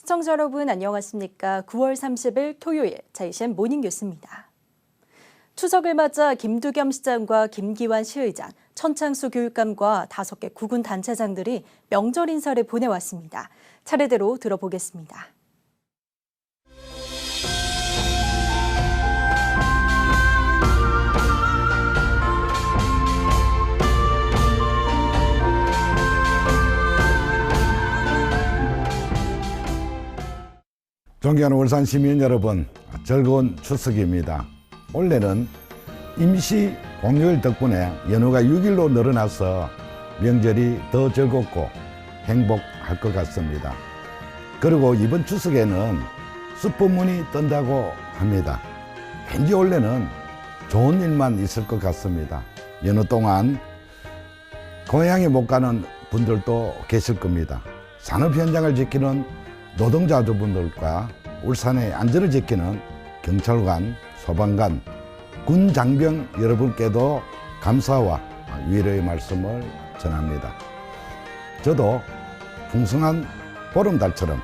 시청자 여러분 안녕하십니까? 9월 30일 토요일 JCN 모닝뉴스입니다. 추석을 맞아 김두겸 시장과 김기환 시의장, 천창수 교육감과 5개 구군 단체장들이 명절 인사를 보내왔습니다. 차례대로 들어보겠습니다. 존경하는 울산 시민 여러분, 즐거운 추석입니다. 올해는 임시 공휴일 덕분에 연휴가 6일로 늘어나서 명절이 더 즐겁고 행복할 것 같습니다. 그리고 이번 추석에는 숯불문이 뜬다고 합니다. 왠지 올해는 좋은 일만 있을 것 같습니다. 연휴 동안 고향에 못 가는 분들도 계실 겁니다. 산업 현장을 지키는 노동자분들과 울산의 안전을 지키는 경찰관, 소방관, 군 장병 여러분께도 감사와 위로의 말씀을 전합니다. 저도 풍성한 보름달처럼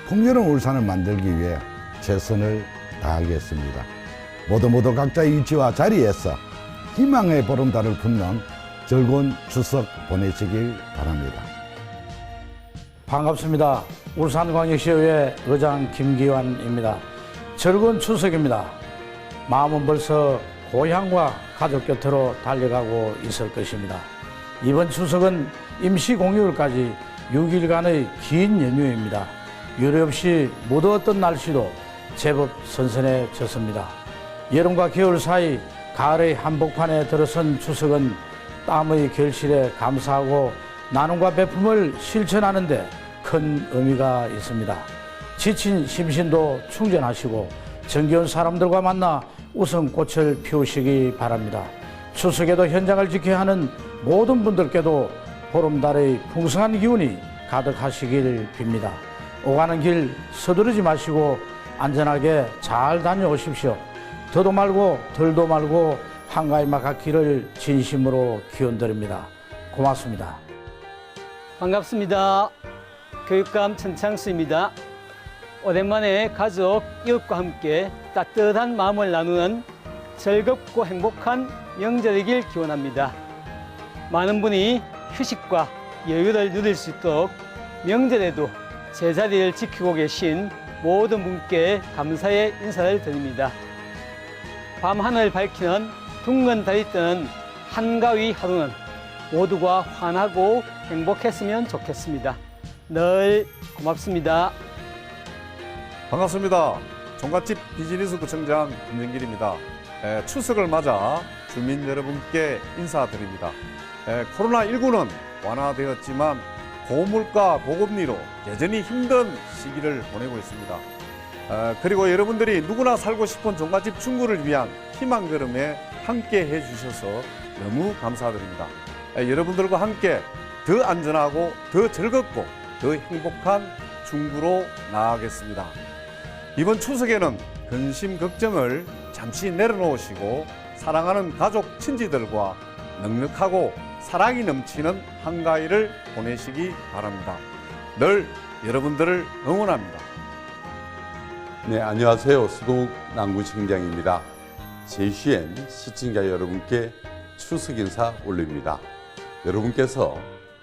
풍요로운 울산을 만들기 위해 최선을 다하겠습니다. 모두 각자의 위치와 자리에서 희망의 보름달을 품는 즐거운 추석 보내시길 바랍니다. 반갑습니다. 울산광역시의회 의장 김기환입니다. 즐거운 추석입니다. 마음은 벌써 고향과 가족 곁으로 달려가고 있을 것입니다. 이번 추석은 임시 공휴일까지 6일간의 긴 연휴입니다. 유례 없이 무더웠던 날씨도 제법 선선해졌습니다. 여름과 겨울 사이 가을의 한복판에 들어선 추석은 땀의 결실에 감사하고 나눔과 배품을 실천하는 데 큰 의미가 있습니다. 지친 심신도 충전하시고 정겨운 사람들과 만나 웃음꽃을 피우시기 바랍니다. 추석에도 현장을 지켜야 하는 모든 분들께도 보름달의 풍성한 기운이 가득하시길 빕니다. 오가는 길 서두르지 마시고 안전하게 잘 다녀오십시오. 더도 말고 덜도 말고 한가위만 갖기를 진심으로 기원드립니다. 고맙습니다. 반갑습니다. 교육감 천창수입니다. 오랜만에 가족, 이웃과 함께 따뜻한 마음을 나누는 즐겁고 행복한 명절이길 기원합니다. 많은 분이 휴식과 여유를 누릴 수 있도록 명절에도 제자리를 지키고 계신 모든 분께 감사의 인사를 드립니다. 밤하늘 밝히는 둥근 달이 뜨는 한가위 하루는 모두가 환하고 행복했으면 좋겠습니다. 늘 고맙습니다. 반갑습니다. 종갓집 비즈니스 구청장 김정길입니다. 추석을 맞아 주민 여러분께 인사드립니다. 코로나19는 완화되었지만 고물가 고금리로 여전히 힘든 시기를 보내고 있습니다. 그리고 여러분들이 누구나 살고 싶은 종갓집 중구를 위한 희망 걸음에 함께 해주셔서 너무 감사드립니다. 여러분들과 함께 더 안전하고 더 즐겁고 더 행복한 중구로 나아가겠습니다. 이번 추석에는 근심 걱정을 잠시 내려놓으시고 사랑하는 가족 친지들과 넉넉하고 사랑이 넘치는 한가위를 보내시기 바랍니다. 늘 여러분들을 응원합니다. 네, 안녕하세요. 수도욱 남구청장입니다. JCN 시청자 여러분께 추석 인사 올립니다. 여러분께서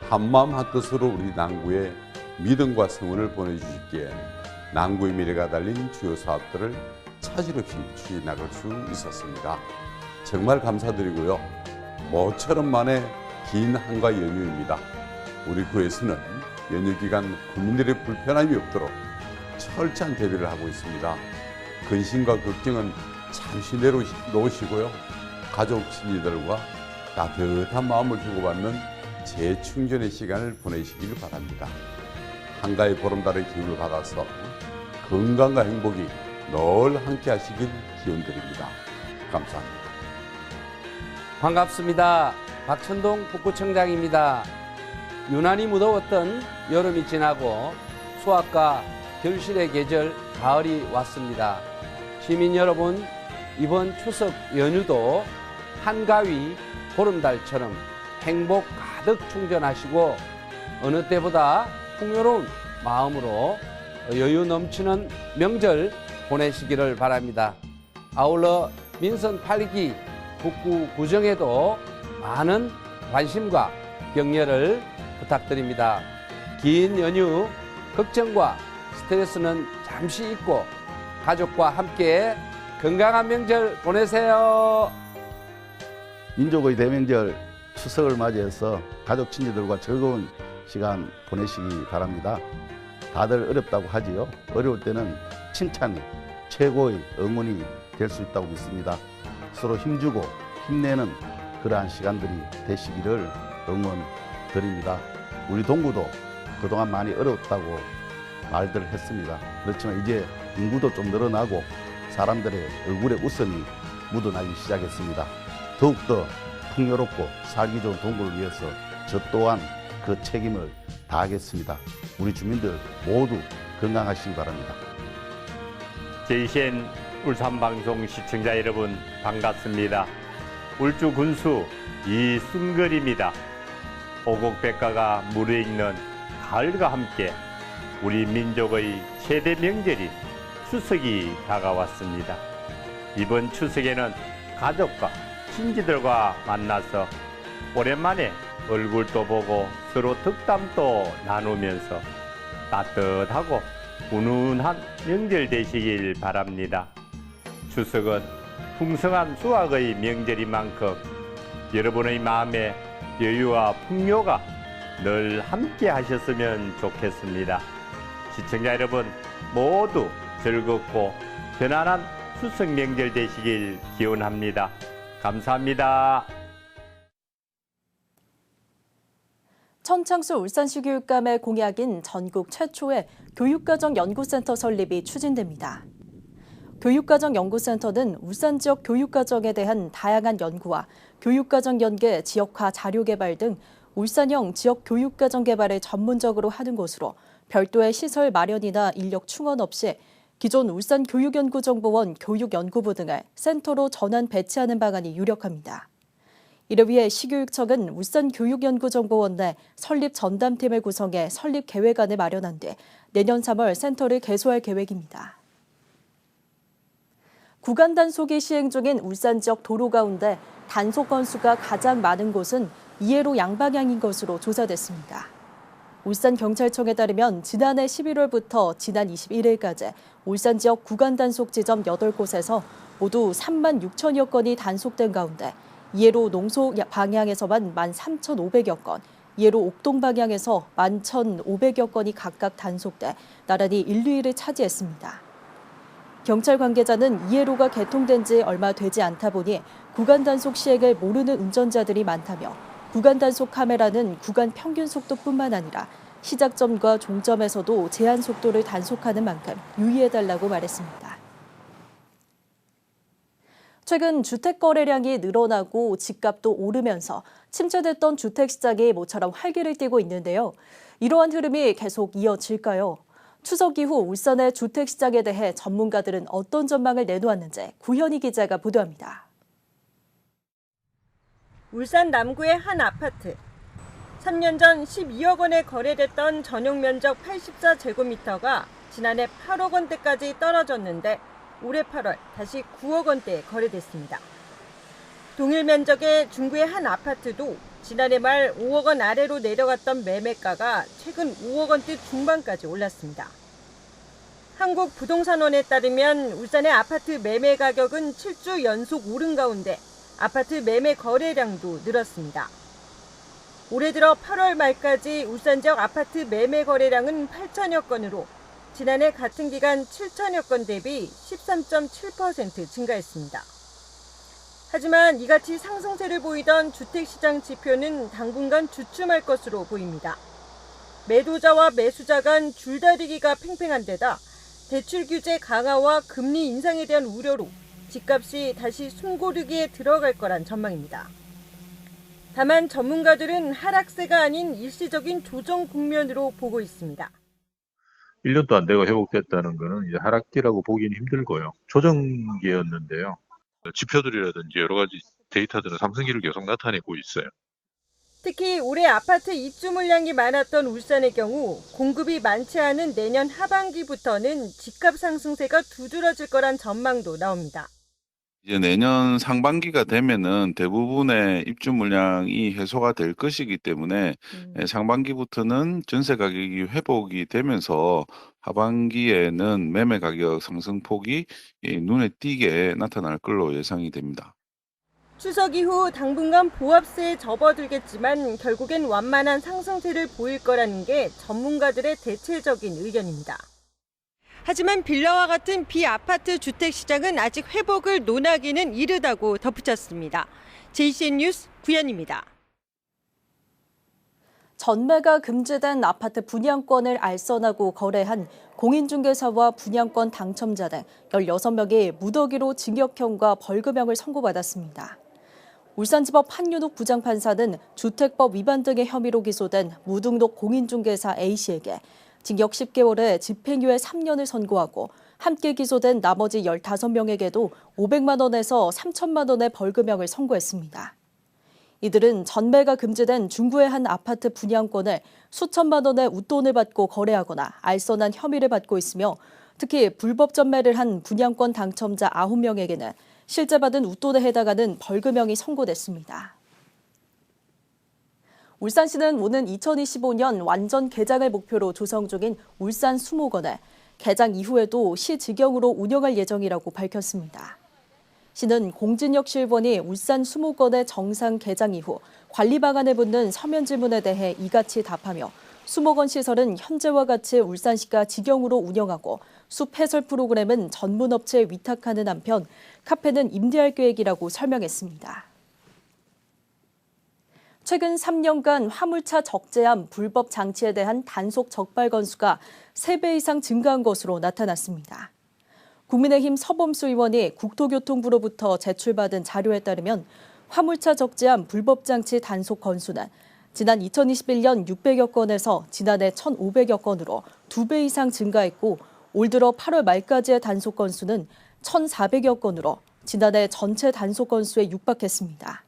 한마음 한뜻으로 우리 남구에 믿음과 성원을 보내주셨기에 남구의 미래가 달린 주요 사업들을 차질 없이 추진해 나갈 수 있었습니다. 정말 감사드리고요. 모처럼 만에 긴 한가위 연휴입니다. 우리 구에서는 연휴 기간 국민들의 불편함이 없도록 철저한 대비를 하고 있습니다. 근심과 걱정은 잠시 내려놓으시고요. 가족 친지들과 따뜻한 마음을 주고받는 재충전의 시간을 보내시길 바랍니다. 한가위 보름달의 기운을 받아서 건강과 행복이 늘 함께 하시길 기원드립니다. 감사합니다. 반갑습니다. 박천동 북구청장입니다. 유난히 무더웠던 여름이 지나고 수확과 결실의 계절 가을이 왔습니다. 시민 여러분, 이번 추석 연휴도 한가위 보름달처럼 행복 가득 충전하시고 어느 때보다 풍요로운 마음으로 여유 넘치는 명절 보내시기를 바랍니다. 아울러 민선 8기 북구 구정에도 많은 관심과 격려를 부탁드립니다. 긴 연휴 걱정과 스트레스는 잠시 잊고 가족과 함께 건강한 명절 보내세요. 민족의 대명절 추석을 맞이해서 가족 친지들과 즐거운 시간 보내시기 바랍니다. 다들 어렵다고 하지요. 어려울 때는 칭찬이 최고의 응원이 될 수 있다고 믿습니다. 서로 힘주고 힘내는 그러한 시간들이 되시기를 응원드립니다. 우리 동구도 그동안 많이 어려웠다고 말들을 했습니다. 그렇지만 이제 인구도 좀 늘어나고 사람들의 얼굴에 웃음이 묻어나기 시작했습니다. 더욱더 풍요롭고 살기 좋은 동구를 위해서 저 또한 그 책임을 다하겠습니다. 우리 주민들 모두 건강하시기 바랍니다. JCN 울산방송 시청자 여러분 반갑습니다. 울주 군수 이순걸입니다. 오곡백과가 무르익는 가을과 함께 우리 민족의 최대 명절인 추석이 다가왔습니다. 이번 추석에는 가족과 친지들과 만나서 오랜만에 얼굴도 보고 서로 덕담도 나누면서 따뜻하고 훈훈한 명절 되시길 바랍니다. 추석은 풍성한 수확의 명절인 만큼 여러분의 마음에 여유와 풍요가 늘 함께 하셨으면 좋겠습니다. 시청자 여러분 모두 즐겁고 편안한 추석 명절 되시길 기원합니다. 감사합니다. 천창수 울산시 교육감의 공약인 전국 최초의 교육과정연구센터 설립이 추진됩니다. 교육과정연구센터는 울산 지역 교육과정에 대한 다양한 연구와 교육과정 연계 지역화 자료 개발 등 울산형 지역 교육과정 개발을 전문적으로 하는 곳으로 별도의 시설 마련이나 인력 충원 없이 기존 울산교육연구정보원 교육연구부 등을 센터로 전환 배치하는 방안이 유력합니다. 이를 위해 시교육청은 울산교육연구정보원 내 설립 전담팀을 구성해 설립 계획안을 마련한 뒤 내년 3월 센터를 개소할 계획입니다. 구간 단속이 시행 중인 울산 지역 도로 가운데 단속 건수가 가장 많은 곳은 이해로 양방향인 것으로 조사됐습니다. 울산경찰청에 따르면 지난해 11월부터 지난 21일까지 울산 지역 구간 단속 지점 8곳에서 모두 3만 6천여 건이 단속된 가운데 이해로 농소 방향에서만 13,500여 건, 이해로 옥동 방향에서 11,500여 건이 각각 단속돼 나란히 1, 2위를 차지했습니다. 경찰 관계자는 이해로가 개통된 지 얼마 되지 않다 보니 구간 단속 시행을 모르는 운전자들이 많다며 구간 단속 카메라는 구간 평균 속도뿐만 아니라 시작점과 종점에서도 제한 속도를 단속하는 만큼 유의해달라고 말했습니다. 최근 주택 거래량이 늘어나고 집값도 오르면서 침체됐던 주택 시장이 모처럼 활기를 띠고 있는데요. 이러한 흐름이 계속 이어질까요? 추석 이후 울산의 주택 시장에 대해 전문가들은 어떤 전망을 내놓았는지 구현희 기자가 보도합니다. 울산 남구의 한 아파트. 3년 전 12억 원에 거래됐던 전용 면적 84제곱미터가 지난해 8억 원대까지 떨어졌는데 올해 8월 다시 9억 원대에 거래됐습니다. 동일 면적의 중구의 한 아파트도 지난해 말 5억 원 아래로 내려갔던 매매가가 최근 5억 원대 중반까지 올랐습니다. 한국부동산원에 따르면 울산의 아파트 매매 가격은 7주 연속 오른 가운데 아파트 매매 거래량도 늘었습니다. 올해 들어 8월 말까지 울산 지역 아파트 매매 거래량은 8천여 건으로 지난해 같은 기간 7천여 건 대비 13.7% 증가했습니다. 하지만 이같이 상승세를 보이던 주택시장 지표는 당분간 주춤할 것으로 보입니다. 매도자와 매수자 간 줄다리기가 팽팽한 데다 대출 규제 강화와 금리 인상에 대한 우려로 집값이 다시 숨고르기에 들어갈 거란 전망입니다. 다만 전문가들은 하락세가 아닌 일시적인 조정 국면으로 보고 있습니다. 1년도 안 되고 회복됐다는 것은 이제 하락기라고 보기는 힘들고요. 조정기였는데요. 지표들이라든지 여러 가지 데이터들은 상승기를 계속 나타내고 있어요. 특히 올해 아파트 입주 물량이 많았던 울산의 경우 공급이 많지 않은 내년 하반기부터는 집값 상승세가 두드러질 거란 전망도 나옵니다. 이제 내년 상반기가 되면은 대부분의 입주 물량이 해소가 될 것이기 때문에 상반기부터는 전세 가격이 회복이 되면서 하반기에는 매매 가격 상승폭이 눈에 띄게 나타날 걸로 예상이 됩니다. 추석 이후 당분간 보합세에 접어들겠지만 결국엔 완만한 상승세를 보일 거라는 게 전문가들의 대체적인 의견입니다. 하지만 빌라와 같은 비아파트 주택 시장은 아직 회복을 논하기는 이르다고 덧붙였습니다. JCN 뉴스 구현입니다. 전매가 금지된 아파트 분양권을 알선하고 거래한 공인중개사와 분양권 당첨자 등 16명이 무더기로 징역형과 벌금형을 선고받았습니다. 울산지법 한윤욱 부장판사는 주택법 위반 등의 혐의로 기소된 무등록 공인중개사 A씨에게 징역 10개월에 집행유예 3년을 선고하고 함께 기소된 나머지 15명에게도 500만 원에서 3천만 원의 벌금형을 선고했습니다. 이들은 전매가 금지된 중구의 한 아파트 분양권을 수천만 원의 웃돈을 받고 거래하거나 알선한 혐의를 받고 있으며 특히 불법 전매를 한 분양권 당첨자 9명에게는 실제 받은 웃돈에 해당하는 벌금형이 선고됐습니다. 울산시는 오는 2025년 완전 개장을 목표로 조성 중인 울산 수목원을 개장 이후에도 시 직영으로 운영할 예정이라고 밝혔습니다. 시는 공진혁 시의원이 울산 수목원의 정상 개장 이후 관리 방안을 묻는 서면 질문에 대해 이같이 답하며 수목원 시설은 현재와 같이 울산시가 직영으로 운영하고 숲 해설 프로그램은 전문 업체에 위탁하는 한편 카페는 임대할 계획이라고 설명했습니다. 최근 3년간 화물차 적재함 불법 장치에 대한 단속 적발 건수가 3배 이상 증가한 것으로 나타났습니다. 국민의힘 서범수 의원이 국토교통부로부터 제출받은 자료에 따르면 화물차 적재함 불법 장치 단속 건수는 지난 2021년 600여 건에서 지난해 1,500여 건으로 2배 이상 증가했고 올 들어 8월 말까지의 단속 건수는 1,400여 건으로 지난해 전체 단속 건수에 육박했습니다.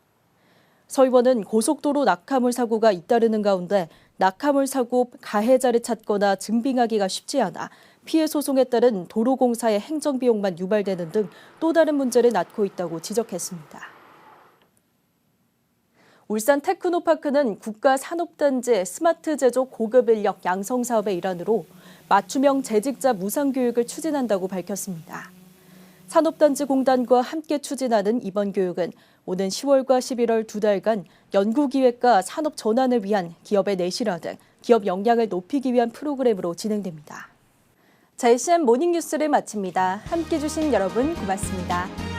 서 의원은 고속도로 낙하물 사고가 잇따르는 가운데 낙하물 사고 가해자를 찾거나 증빙하기가 쉽지 않아 피해 소송에 따른 도로공사의 행정비용만 유발되는 등 또 다른 문제를 낳고 있다고 지적했습니다. 울산 테크노파크는 국가산업단지 스마트 제조 고급 인력 양성 사업의 일환으로 맞춤형 재직자 무상교육을 추진한다고 밝혔습니다. 산업단지 공단과 함께 추진하는 이번 교육은 오는 10월과 11월 2달간 연구기획과 산업 전환을 위한 기업의 내실화 등 기업 역량을 높이기 위한 프로그램으로 진행됩니다. JCN 모닝뉴스를 마칩니다. 함께해 주신 여러분 고맙습니다.